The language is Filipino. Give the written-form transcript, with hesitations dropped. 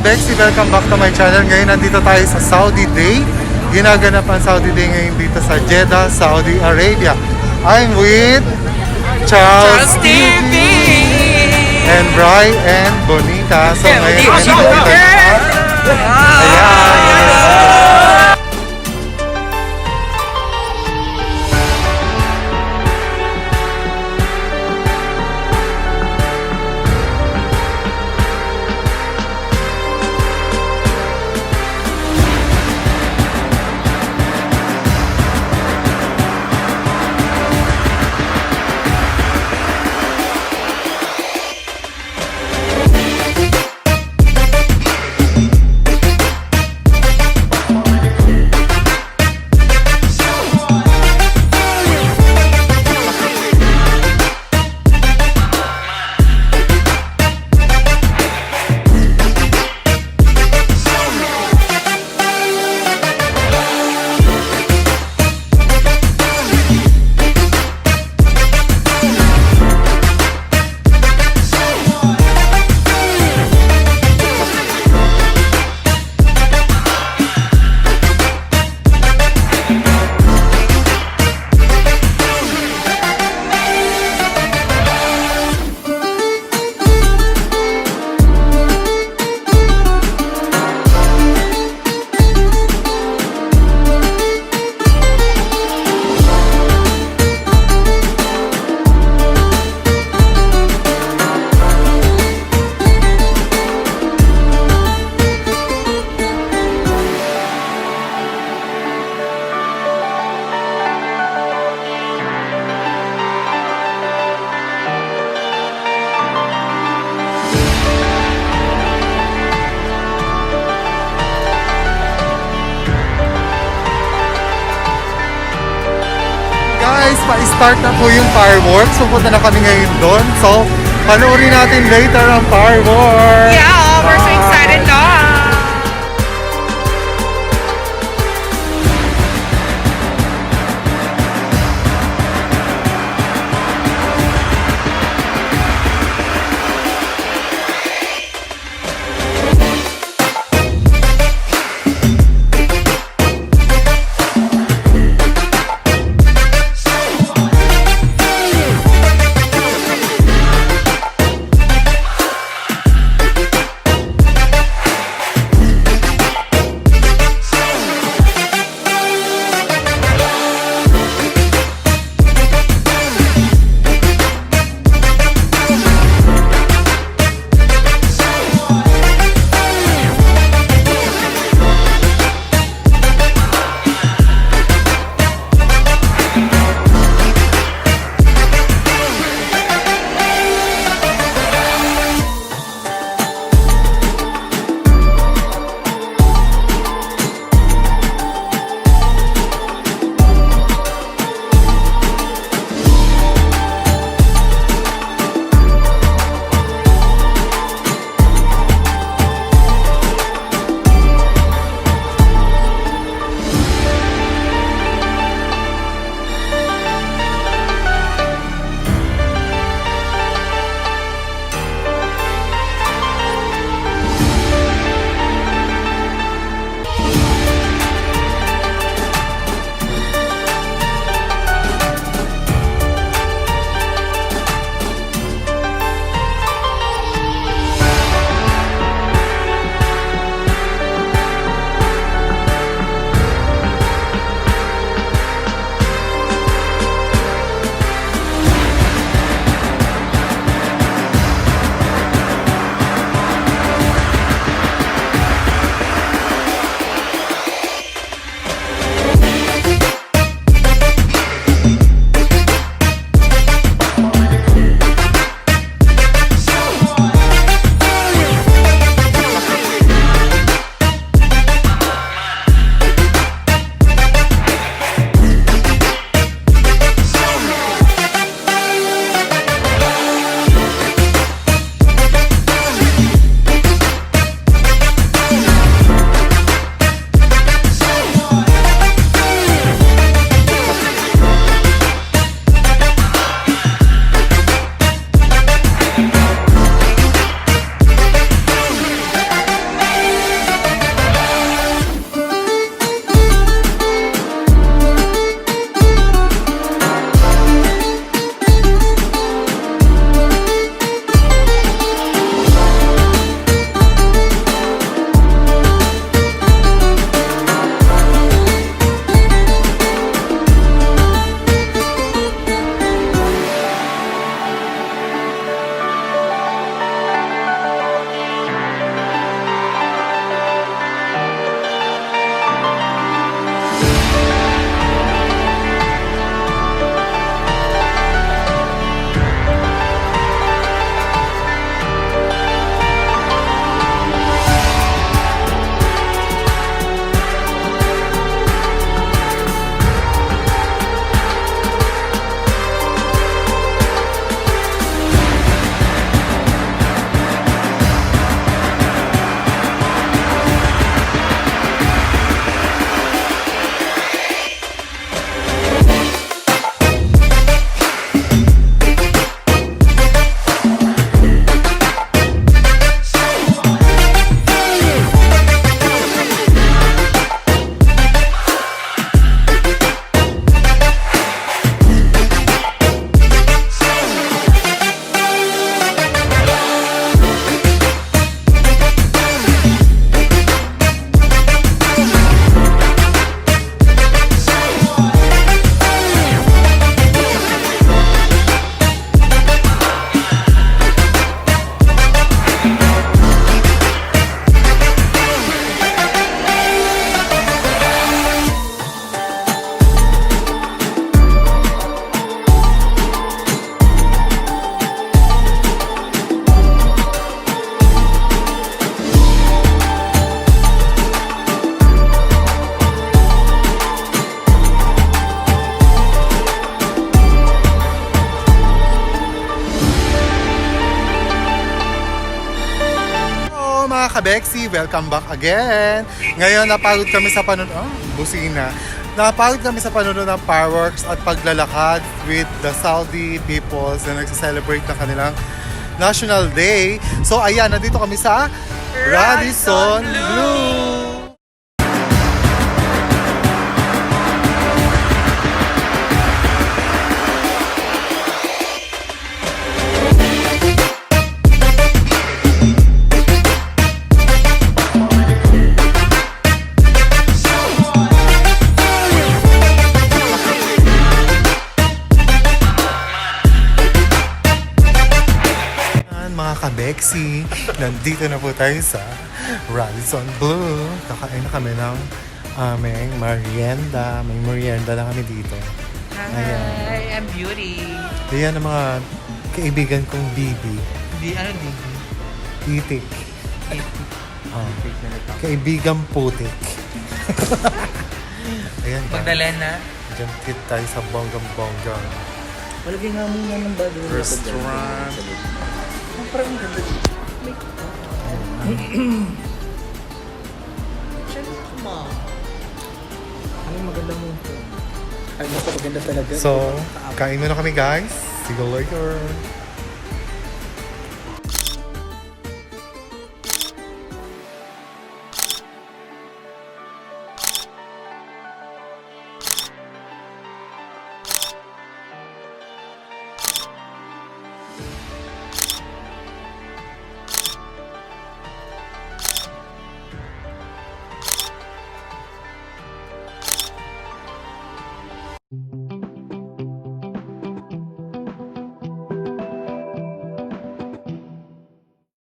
Beksi, welcome back to my channel. Ngayon nandito tayo sa Saudi Day. Ginaganap ang Saudi Day ngayon dito sa Jeddah, Saudi Arabia. I'm with Charles TV and Bri and Bonita. So ngayon nandito tayo. Ayan. Guys, pa-start na po yung fireworks. So, punta na kami ngayon doon. So, panoorin natin later ang fireworks. Yeah, we're so excited now. Beksi, welcome back again. Ngayon, napagod kami sa busina. Napagod kami sa panonood ng fireworks at paglalakad with the Saudi peoples na nagsa-celebrate ng kanilang National Day. So ayan, nandito kami sa Radisson Blue. Mga ka-Beksi, nandito na po tayo sa Radisson Blue. Kakain na kami ng aming merienda. May merienda na kami dito. Hi, I'm Beauty. Ayan ang mga kaibigan kong bibi. Ano Bibi? Itik. Kaibigang putik. Ayan ka. Magdalena. Diyan kit tayo sa bonggang-bonggang Malagay nga muna ng bago. restaurant. Parang ang ganda. Ay, maganda mo ito. Ay, maganda talaga. So, kain muna kami guys. See you later.